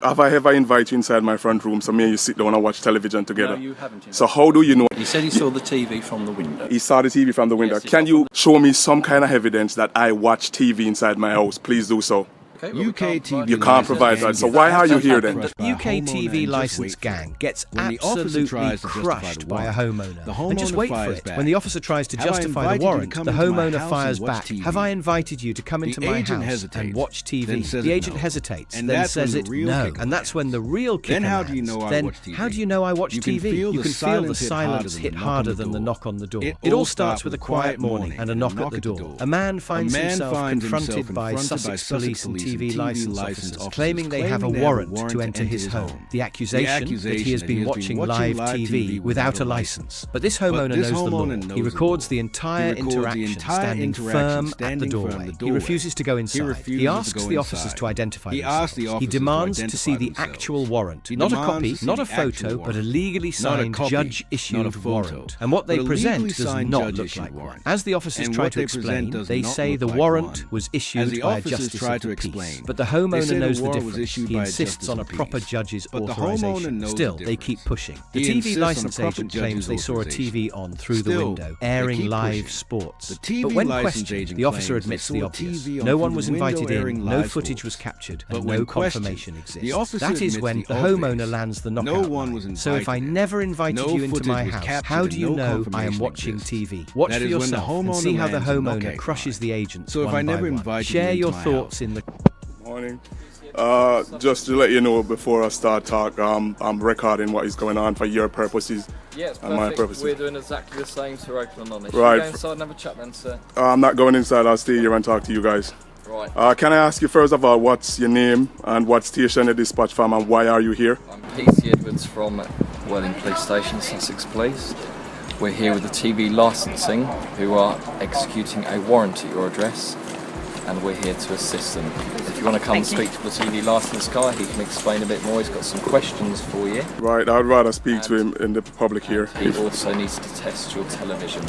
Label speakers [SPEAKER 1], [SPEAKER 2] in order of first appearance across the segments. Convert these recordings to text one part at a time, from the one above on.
[SPEAKER 1] Have I ever invited you inside my front room so me and you sit down and watch television together?
[SPEAKER 2] No, you haven't.
[SPEAKER 1] So how do you know?
[SPEAKER 2] He said he saw the TV from the window.
[SPEAKER 1] He saw the TV from the window.
[SPEAKER 2] Yes,
[SPEAKER 1] Can you show me some kind of evidence that I watch TV inside my house? Please do so.
[SPEAKER 2] Okay, well,
[SPEAKER 3] UK TV.
[SPEAKER 1] You can't provide that. So why are you here then?
[SPEAKER 4] The UK TV licence gang gets absolutely crushed by a homeowner. And just wait for it. When the officer tries to justify the warrant, the homeowner fires back. Have I invited you to come into my house and watch TV? The agent hesitates, then says it no. And that's when the real kicker lands. Then how do you know I watch TV? You can feel the silence hit harder than the knock on the door. It all starts with a quiet morning and a knock at the door. A man finds himself confronted by Sussex police and TV licence officers claiming they have a warrant to enter his home. The accusation that he has been watching live TV without a licence. But this homeowner knows the law. He records the entire interaction, standing firm at the doorway. He refuses to go inside. He asks the officers to identify themselves. He demands to see the actual warrant. Not a copy, not a photo, but a legally signed, judge-issued warrant. And what they present does not look like one. As the officers try to explain, they say the warrant was issued by a justice of the peace. But the homeowner knows the difference. He insists on a proper judge's authorization. Still, they keep pushing. The TV licence agent claims they saw a TV on through the window, airing live sports. But when questioned, the officer admits the obvious. No one was invited in, no footage was captured, and no confirmation exists. That is when the homeowner lands the knockout line. So if I never invited you into my house, how do you know I am watching TV? Watch for yourself and see how the homeowner crushes the agents one by one. Share your thoughts in the...
[SPEAKER 1] Morning. Just to let you know before I start talk, I'm recording what is going on for your purposes
[SPEAKER 5] and my purposes. We're doing exactly the same to open and honest.
[SPEAKER 1] Right.
[SPEAKER 5] Should we go inside and have a chat then, sir?
[SPEAKER 1] I'm not going inside. I'll stay here and talk to you guys.
[SPEAKER 5] Right.
[SPEAKER 1] Can I ask you first of all, what's your name and what station you dispatch from and why are you here?
[SPEAKER 5] I'm PC Edwards from Welling Police Station, Sussex Police. We're here with the TV licensing who are executing a warrant at your address, and we're here to assist them. If you want to come and speak to the TV licence guy, he can explain a bit more. He's got some questions for you.
[SPEAKER 1] Right, I'd rather speak to him in the public here.
[SPEAKER 5] He also needs to test your television.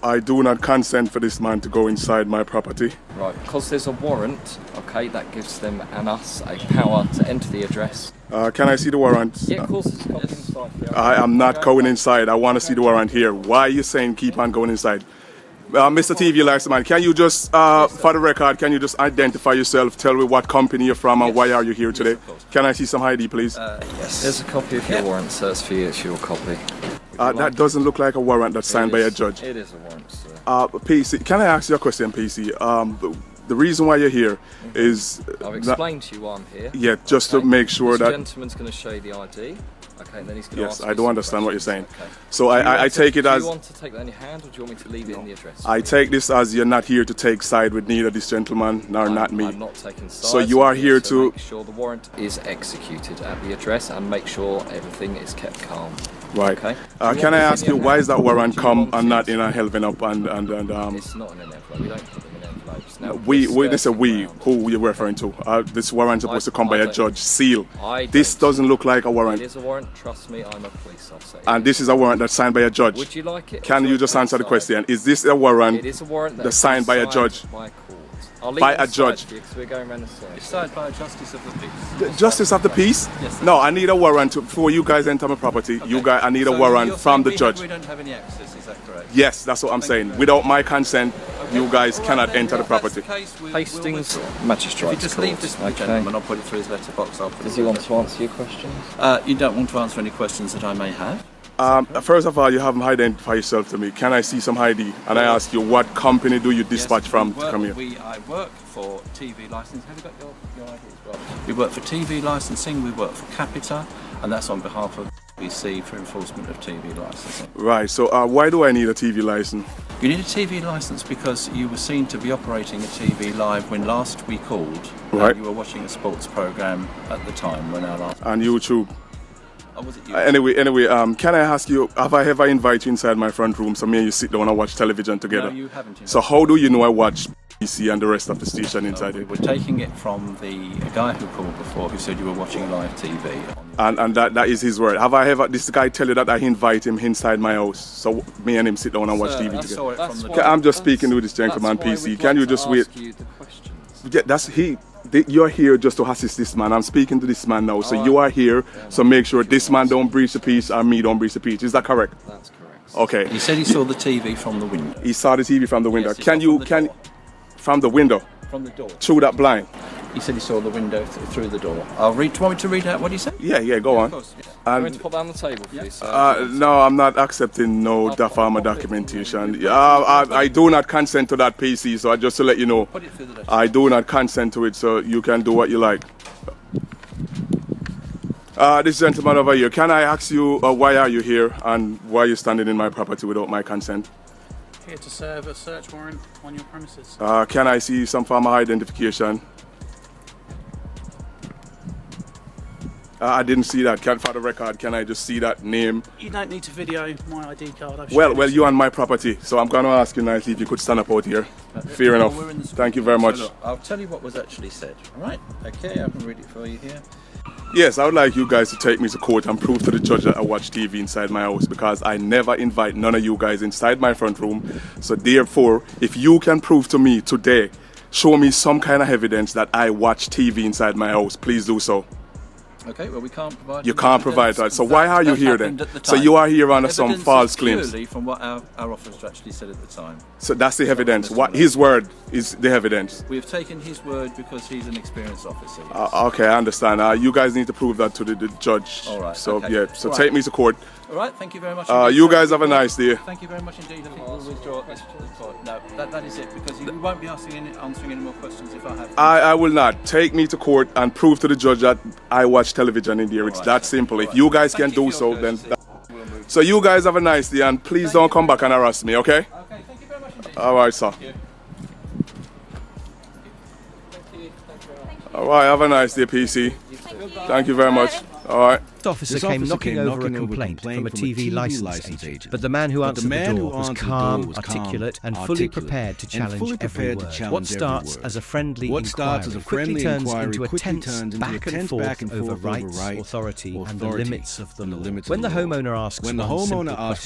[SPEAKER 1] I do not consent for this man to go inside my property.
[SPEAKER 5] Right, because there's a warrant, okay, that gives them and us a power to enter the address.
[SPEAKER 1] Can I see the warrant?
[SPEAKER 5] Yeah, of course, it's got inside here.
[SPEAKER 1] I am not going inside. I want to see the warrant here. Why are you saying keep on going inside? Mr. TV license man, can you just, for the record, can you just identify yourself, tell me what company you're from and why are you here today? Can I see some ID, please?
[SPEAKER 5] Yes. There's a copy of your warrant, so it's for you, it's your copy.
[SPEAKER 1] That doesn't look like a warrant that's signed by a judge.
[SPEAKER 5] It is a warrant, sir.
[SPEAKER 1] PC, can I ask you a question, PC? The reason why you're here is...
[SPEAKER 5] I've explained to you why I'm here.
[SPEAKER 1] Yeah, just to make sure that...
[SPEAKER 5] The gentleman's going to show you the ID. Okay, and then he's going to ask
[SPEAKER 1] I don't understand what you're saying.
[SPEAKER 5] Okay.
[SPEAKER 1] So I take it as...
[SPEAKER 5] Do you want to take that in your hand or do you want me to leave it in the address?
[SPEAKER 1] I take this as you're not here to take side with neither this gentleman nor not me.
[SPEAKER 5] I'm not taking sides.
[SPEAKER 1] So you are here to...
[SPEAKER 5] make sure the warrant is executed at the address and make sure everything is kept calm.
[SPEAKER 1] Right.
[SPEAKER 5] Okay.
[SPEAKER 1] Can I ask you, why is that warrant come and not in a helping up and
[SPEAKER 5] It's not in an envelope. We don't put them in envelopes. Now,
[SPEAKER 1] who you're referring to? This warrant supposed to come by a judge, seal. This doesn't look like a warrant.
[SPEAKER 5] It is a warrant, trust me, I'm a police officer.
[SPEAKER 1] And this is a warrant that's signed by a judge.
[SPEAKER 5] Would you like it?
[SPEAKER 1] Can you just answer the question? Is this a warrant?
[SPEAKER 5] It is a warrant
[SPEAKER 1] that's signed by a judge?
[SPEAKER 5] By a court.
[SPEAKER 1] By a judge?
[SPEAKER 5] Because we're going around the side.
[SPEAKER 2] It's signed by a justice of the peace.
[SPEAKER 1] The justice of the peace?
[SPEAKER 2] Yes,
[SPEAKER 1] no, I need a warrant before you guys enter my property.
[SPEAKER 2] Okay.
[SPEAKER 1] I need a warrant from the judge.
[SPEAKER 2] We don't have any access, is that correct?
[SPEAKER 1] Yes, that's what I'm saying. Without my consent, you guys cannot enter the property.
[SPEAKER 5] Hastings Magistrates
[SPEAKER 2] If you just leave this gentleman, I'll put it through his letterbox.
[SPEAKER 5] Does he want to answer your questions?
[SPEAKER 2] You don't want to answer any questions that I may have?
[SPEAKER 1] First of all, you haven't identified yourself to me. Can I see some ID? And I ask you, what company do you dispatch from to come here?
[SPEAKER 2] I work for TV licensing. Have you got your ID as well? We work for TV licensing, we work for Capita, and that's on behalf of BBC for enforcement of TV licensing.
[SPEAKER 1] Right, so why do I need a TV license?
[SPEAKER 2] You need a TV license because you were seen to be operating a TV live when last we called.
[SPEAKER 1] Right.
[SPEAKER 2] You were watching a sports programme at the time when our last...
[SPEAKER 1] On YouTube.
[SPEAKER 2] Oh, was it you?
[SPEAKER 1] Anyway, can I ask you, have I ever invited you inside my front room so me and you sit down and watch television together?
[SPEAKER 2] No, you haven't.
[SPEAKER 1] So how do you know I watch BBC and the rest of the station inside it?
[SPEAKER 2] We're taking it from the guy who called before who said you were watching live TV.
[SPEAKER 1] And that is his word. Have I ever, this guy tell you that I invite him inside my house so me and him sit down and watch TV together? I'm just speaking with this gentleman, PC. Can you just wait? Yeah, you're here just to assist this man. I'm speaking to this man now, so you are here. So make sure this man don't breach the peace or me don't breach the peace. Is that correct?
[SPEAKER 5] That's correct.
[SPEAKER 1] Okay.
[SPEAKER 2] He said he saw the TV from the window.
[SPEAKER 1] He saw the TV from the window.
[SPEAKER 2] Yes,
[SPEAKER 1] From the window?
[SPEAKER 2] From the door.
[SPEAKER 1] Through that blind?
[SPEAKER 2] He said he saw the window through the door. I'll read. Do you want me to read out what he said?
[SPEAKER 1] Yeah, go on.
[SPEAKER 2] Of course, yeah.
[SPEAKER 5] I'm going to put that on the table for you, sir.
[SPEAKER 1] No, I'm not accepting no farmer documentation. I do not consent to that PC, so just to let you know,
[SPEAKER 2] Put it through the desk.
[SPEAKER 1] I do not consent to it, so you can do what you like. This gentleman over here, can I ask you why are you here and why are you standing in my property without my consent?
[SPEAKER 3] Here to serve a search warrant on your premises.
[SPEAKER 1] Can I see some form of identification? I didn't see that. For the record, can I just see that name?
[SPEAKER 3] You don't need to video my ID card. I've
[SPEAKER 1] Well,
[SPEAKER 3] shown it.
[SPEAKER 1] you're on my property, so I'm going to ask you nicely if you could stand up out here. Fair enough.
[SPEAKER 2] We're in the
[SPEAKER 1] Thank you very much.
[SPEAKER 2] So look, I'll tell you what was actually said. All right? Okay, I can read it for you here.
[SPEAKER 1] Yes, I would like you guys to take me to court and prove to the judge that I watch TV inside my house, because I never invite none of you guys inside my front room. So therefore, if you can prove to me today, show me some kind of evidence that I watch TV inside my house, please do so.
[SPEAKER 2] Okay, well, we can't provide.
[SPEAKER 1] You can't provide that. So why are you here then?
[SPEAKER 2] At the
[SPEAKER 1] So
[SPEAKER 2] time.
[SPEAKER 1] you are here under some
[SPEAKER 2] Evidence
[SPEAKER 1] false
[SPEAKER 2] is
[SPEAKER 1] claims.
[SPEAKER 2] purely from what our officer actually said at the time.
[SPEAKER 1] So that's the evidence. What his word is the evidence.
[SPEAKER 2] We have taken his word because he's an experienced officer.
[SPEAKER 1] Okay, I understand. You guys need to prove that to the judge.
[SPEAKER 2] All right,
[SPEAKER 1] So
[SPEAKER 2] okay.
[SPEAKER 1] yeah. So
[SPEAKER 2] All
[SPEAKER 1] take
[SPEAKER 2] right.
[SPEAKER 1] me to court.
[SPEAKER 2] All right, thank you very much.
[SPEAKER 1] You guys have a nice day.
[SPEAKER 2] Thank you very much indeed. I think we'll withdraw this to the court. No, that is it, because we won't be answering any more questions if I have.
[SPEAKER 1] I will not. Take me to court and prove to the judge that I watch television in there. It's
[SPEAKER 2] right.
[SPEAKER 1] that simple.
[SPEAKER 2] All
[SPEAKER 1] If
[SPEAKER 2] right.
[SPEAKER 1] you guys
[SPEAKER 2] Thank
[SPEAKER 1] can
[SPEAKER 2] you
[SPEAKER 1] do
[SPEAKER 2] for your
[SPEAKER 1] so, then.
[SPEAKER 2] courtesy. We'll move.
[SPEAKER 1] So you guys have a nice day, and please don't come back and harass me, okay?
[SPEAKER 2] Okay, thank you very much indeed.
[SPEAKER 1] All right, sir.
[SPEAKER 2] Thank you.
[SPEAKER 1] All right, have a nice day, PC. Thank you very much. All right.
[SPEAKER 4] This officer came knocking over a complaint from a TV license agent, but the man who answered the door was calm, articulate, and fully prepared to challenge every word. What starts as a friendly inquiry quickly turns into a tense back and forth over rights, authority, and the limits of the law. When the homeowner asks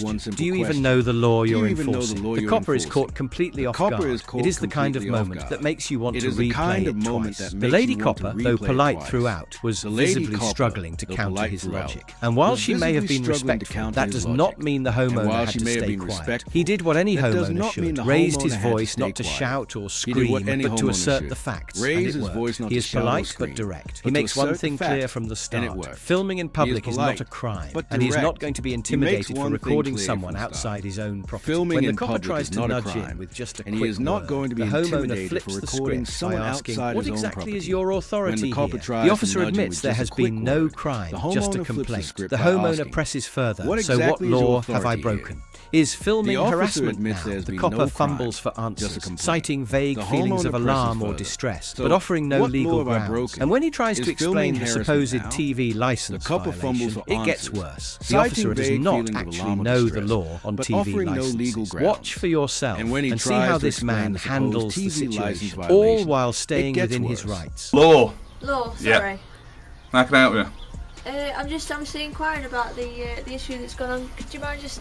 [SPEAKER 4] one simple question, do you even know the law you're enforcing? The copper is caught completely off guard. It is the kind of moment that makes you want to replay it twice. The lady copper, though polite throughout, was visibly struggling to counter his logic. And while she may have been respectful, that does not mean the homeowner had to stay quiet. He did what any homeowner should, raised his voice not to shout or scream, but to assert the facts, and it worked. He is polite but direct. He makes one thing clear from the start. Filming in public is not a crime, and he is not going to be intimidated for recording someone outside his own property. When the copper tries to nudge in with just a quick word, the homeowner flips the script by asking, what exactly is your authority here? The officer admits there has been no crime, just a complaint. The homeowner presses further. So what law have I broken? Is filming harassment now? The copper fumbles for answers, citing vague feelings of alarm or distress, but offering no legal grounds. And when he tries to explain the supposed TV license violation, it gets worse. The officer does not actually know the law on TV licenses. Watch for yourself and see how this man handles the situation, all while staying within his rights.
[SPEAKER 1] Law.
[SPEAKER 6] Law,
[SPEAKER 1] Yeah.
[SPEAKER 6] sorry.
[SPEAKER 1] How can I help you?
[SPEAKER 6] I'm just obviously inquiring about the issue that's gone on. Could you mind just...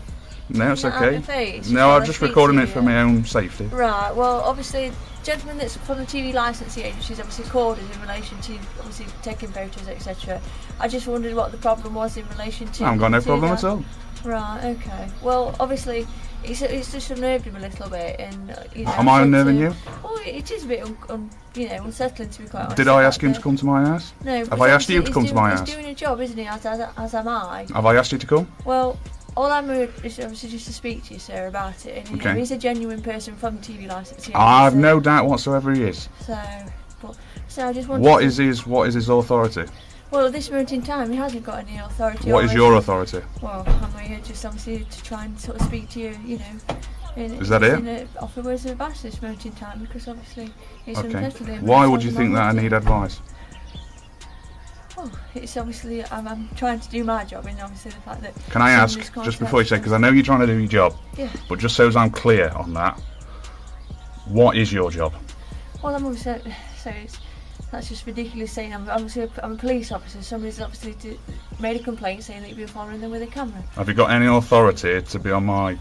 [SPEAKER 7] No, it's
[SPEAKER 6] not
[SPEAKER 7] okay.
[SPEAKER 6] your face
[SPEAKER 7] No,
[SPEAKER 6] while
[SPEAKER 7] I'm
[SPEAKER 6] I
[SPEAKER 7] just
[SPEAKER 6] speak
[SPEAKER 7] recording
[SPEAKER 6] to
[SPEAKER 7] it for
[SPEAKER 6] you?
[SPEAKER 7] my own safety.
[SPEAKER 6] Right, well, obviously, gentleman that's from the TV licensing agency is obviously called us in relation to obviously taking photos, etc. I just wondered what the problem was in relation to...
[SPEAKER 7] I haven't got no
[SPEAKER 6] to
[SPEAKER 7] problem
[SPEAKER 6] that.
[SPEAKER 7] at all.
[SPEAKER 6] Right, okay. Well, obviously, it's just unnerved him a little bit, and you know...
[SPEAKER 7] Am I unnerving you?
[SPEAKER 6] Well, it is a bit, unsettling to be quite honest.
[SPEAKER 7] Did I ask him
[SPEAKER 6] about
[SPEAKER 7] to come to my house?
[SPEAKER 6] No.
[SPEAKER 7] Have
[SPEAKER 6] but
[SPEAKER 7] I asked you to
[SPEAKER 6] he's
[SPEAKER 7] come to my house?
[SPEAKER 6] He's doing a job, isn't he, as am I?
[SPEAKER 7] Have I asked you to come?
[SPEAKER 6] Well, all I'm is obviously just to speak to you, sir, about it. And, you know, he's a genuine person from TV licensing.
[SPEAKER 7] I've no doubt whatsoever he is.
[SPEAKER 6] So I just wanted
[SPEAKER 7] What
[SPEAKER 6] to...
[SPEAKER 7] is his authority?
[SPEAKER 6] Well, at this moment in time, he hasn't got any authority.
[SPEAKER 7] What is your authority?
[SPEAKER 6] Well, I'm here just obviously to try and sort of speak to you, you know.
[SPEAKER 7] Is that it?
[SPEAKER 6] Offer words of advice at this moment in time, because obviously it's
[SPEAKER 7] Okay.
[SPEAKER 6] unsettling.
[SPEAKER 7] Why would you think that I need advice?
[SPEAKER 6] Well, it's obviously I'm trying to do my job, and obviously the fact that...
[SPEAKER 7] Can I ask, just before you say, because I know you're trying to do your job,
[SPEAKER 6] Yeah.
[SPEAKER 7] but just so as I'm clear on that, what is your job?
[SPEAKER 6] Well, I'm obviously... That's just ridiculous saying I'm a police officer. Somebody's obviously made a complaint saying that you've been following them with a camera.
[SPEAKER 7] Have you got any authority to be on my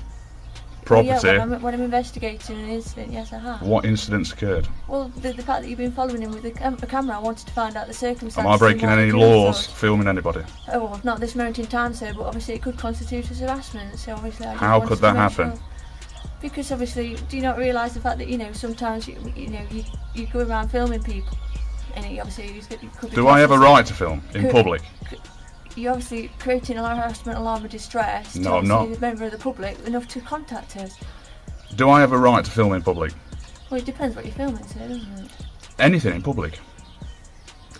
[SPEAKER 7] property.
[SPEAKER 6] Yeah, when I'm investigating an incident, yes I have.
[SPEAKER 7] What incidents occurred?
[SPEAKER 6] Well, the fact that you've been following him with a camera, I wanted to find out the circumstances.
[SPEAKER 7] Am I breaking any laws filming anybody?
[SPEAKER 6] Oh, well, not this moment in time, sir, but obviously it could constitute as harassment, so obviously I just
[SPEAKER 7] How
[SPEAKER 6] wanted
[SPEAKER 7] could
[SPEAKER 6] to
[SPEAKER 7] that
[SPEAKER 6] make
[SPEAKER 7] happen?
[SPEAKER 6] sure. Because obviously, do you not realise the fact that, you know, sometimes, you go around filming people, and obviously you could be...
[SPEAKER 7] Do I have a right to film in public?
[SPEAKER 6] You're obviously creating a harassment alarm of distress to
[SPEAKER 7] No, I'm not.
[SPEAKER 6] a member of the public enough to contact us.
[SPEAKER 7] Do I have a right to film in public?
[SPEAKER 6] Well, it depends what you're filming, sir, doesn't it?
[SPEAKER 7] Anything in public.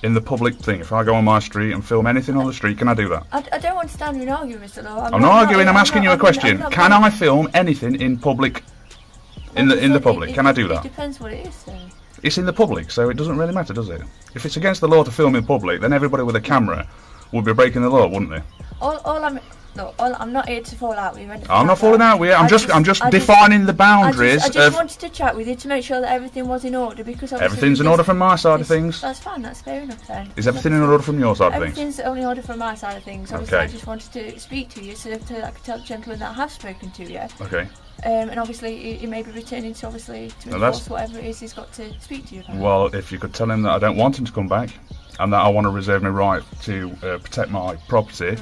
[SPEAKER 7] In the public thing. If I go on my street and film anything on the street, can I do that?
[SPEAKER 6] I don't want to stand here and argue, Mr. Law.
[SPEAKER 7] I'm not arguing, I'm asking you a question. Can I film anything in public? In the public, can I do that?
[SPEAKER 6] It depends what it is, sir.
[SPEAKER 7] It's in the public, so it doesn't really matter, does it? If it's against the law to film in public, then everybody with a camera would be breaking the law, wouldn't they?
[SPEAKER 6] I'm not here to fall out with you.
[SPEAKER 7] I'm not falling out with you. I'm just defining the boundaries.
[SPEAKER 6] I just wanted to chat with you to make sure that everything was in order, because
[SPEAKER 7] Everything's in order from my side of things.
[SPEAKER 6] That's fine. That's fair enough then.
[SPEAKER 7] Is everything in order from your side of things?
[SPEAKER 6] Everything's only in order from my side of things. Obviously,
[SPEAKER 7] Okay.
[SPEAKER 6] I just wanted to speak to you so that I could tell the gentleman that I have spoken to you.
[SPEAKER 7] Okay.
[SPEAKER 6] And obviously, he may be returning to enforce whatever it is he's got to speak to you about.
[SPEAKER 7] Well, if you could tell him that I don't want him to come back, and that I want to reserve my right to protect my property,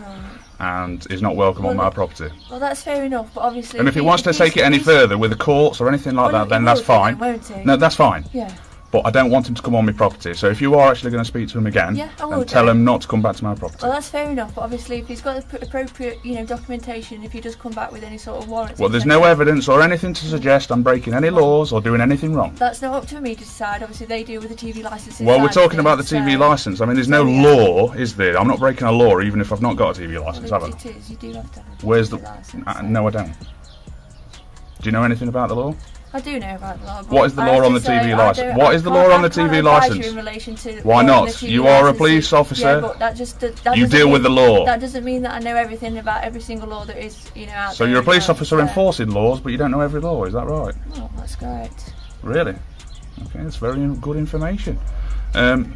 [SPEAKER 7] and is not welcome on my property.
[SPEAKER 6] Well, that's fair enough, but obviously...
[SPEAKER 7] And if he wants to take it any further with the courts or anything like that, then that's fine.
[SPEAKER 6] Won't he?
[SPEAKER 7] No, that's fine.
[SPEAKER 6] Yeah.
[SPEAKER 7] But I don't want him to come on my property. So if you are actually going to speak to him again,
[SPEAKER 6] Yeah, I will
[SPEAKER 7] and tell
[SPEAKER 6] do.
[SPEAKER 7] him not to come back to my property.
[SPEAKER 6] Well, that's fair enough, but obviously if he's got the appropriate, documentation, if he does come back with any sort of warrants...
[SPEAKER 7] Well, there's no evidence or anything to suggest I'm breaking any laws or doing anything wrong.
[SPEAKER 6] That's not up to me to decide. Obviously, they deal with the TV licensing.
[SPEAKER 7] Well, we're
[SPEAKER 6] side of
[SPEAKER 7] talking about the
[SPEAKER 6] things,
[SPEAKER 7] TV
[SPEAKER 6] so-
[SPEAKER 7] licence. I mean, there's no law, is there? I'm not breaking a law even if I've not got a TV licence, have I?
[SPEAKER 6] It is. You do have to have a
[SPEAKER 7] Where's the...
[SPEAKER 6] TV licence,
[SPEAKER 7] No, I don't. Do you know anything about the law?
[SPEAKER 6] I do know about the law. but
[SPEAKER 7] What is the
[SPEAKER 6] I
[SPEAKER 7] law
[SPEAKER 6] have
[SPEAKER 7] on
[SPEAKER 6] to
[SPEAKER 7] the
[SPEAKER 6] say,
[SPEAKER 7] TV
[SPEAKER 6] I
[SPEAKER 7] licence?
[SPEAKER 6] don't-
[SPEAKER 7] What
[SPEAKER 6] I
[SPEAKER 7] is the
[SPEAKER 6] can't-
[SPEAKER 7] law on the
[SPEAKER 6] I can't
[SPEAKER 7] TV
[SPEAKER 6] advise
[SPEAKER 7] licence?
[SPEAKER 6] you in relation to
[SPEAKER 7] Why
[SPEAKER 6] law on the
[SPEAKER 7] not?
[SPEAKER 6] TV
[SPEAKER 7] You are a
[SPEAKER 6] licence.
[SPEAKER 7] police officer.
[SPEAKER 6] Yeah, but that
[SPEAKER 7] You
[SPEAKER 6] doesn't
[SPEAKER 7] deal
[SPEAKER 6] mean-
[SPEAKER 7] with the law.
[SPEAKER 6] That doesn't mean that I know everything about every single law that is, out
[SPEAKER 7] So
[SPEAKER 6] there.
[SPEAKER 7] you're a police
[SPEAKER 6] you know,
[SPEAKER 7] officer
[SPEAKER 6] so-
[SPEAKER 7] enforcing laws, but you don't know every law, is that right?
[SPEAKER 6] Oh, that's correct.
[SPEAKER 7] Really? Okay, that's very good information.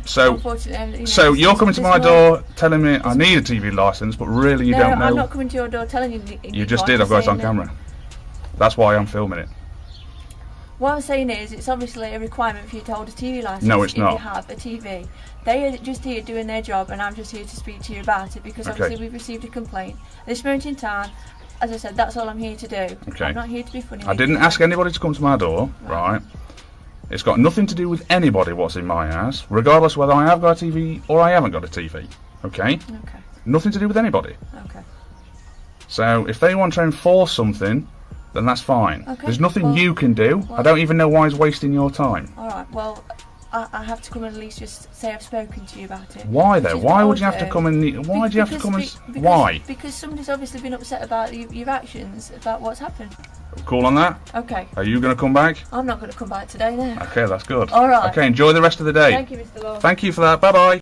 [SPEAKER 7] So
[SPEAKER 6] Unfortunately,
[SPEAKER 7] you're coming to my door telling me I need a TV licence, but really you don't know.
[SPEAKER 6] I'm not coming to your door telling you.
[SPEAKER 7] You just did. I've got it on camera. That's why I'm filming it.
[SPEAKER 6] What I'm saying is, it's obviously a requirement for you to hold a TV licence.
[SPEAKER 7] No, it's
[SPEAKER 6] if
[SPEAKER 7] not.
[SPEAKER 6] you have a TV. They are just here doing their job, and I'm just here to speak to you about it because
[SPEAKER 7] Okay.
[SPEAKER 6] obviously we've received a complaint. At this moment in time, as I said, that's all I'm here to do.
[SPEAKER 7] Okay.
[SPEAKER 6] I'm not here to be funny.
[SPEAKER 7] I
[SPEAKER 6] with
[SPEAKER 7] didn't
[SPEAKER 6] you.
[SPEAKER 7] ask anybody to come to my door, right? It's got nothing to do with anybody what's in my house, regardless whether I have got a TV or I haven't got a TV. Okay?
[SPEAKER 6] Okay.
[SPEAKER 7] Nothing to do with anybody.
[SPEAKER 6] Okay.
[SPEAKER 7] So if they want to enforce something, then that's fine.
[SPEAKER 6] Okay,
[SPEAKER 7] There's nothing
[SPEAKER 6] well-
[SPEAKER 7] you can do. I don't even know why he's wasting your time.
[SPEAKER 6] All right. Well, I have to come and at least just say I've spoken to you about it.
[SPEAKER 7] Why
[SPEAKER 6] Which
[SPEAKER 7] though?
[SPEAKER 6] is
[SPEAKER 7] Why
[SPEAKER 6] what
[SPEAKER 7] would you
[SPEAKER 6] I'll
[SPEAKER 7] have to
[SPEAKER 6] do.
[SPEAKER 7] come and... Why do you have to come and... Why?
[SPEAKER 6] Because somebody's obviously been upset about your actions, about what's happened.
[SPEAKER 7] Cool on that?
[SPEAKER 6] Okay.
[SPEAKER 7] Are you going to come back?
[SPEAKER 6] I'm not going to come back today now.
[SPEAKER 7] Okay, that's good.
[SPEAKER 6] All right.
[SPEAKER 7] Okay, enjoy the rest of the day.
[SPEAKER 6] Thank you, Mr. Law.
[SPEAKER 7] Thank you for that. Bye-bye.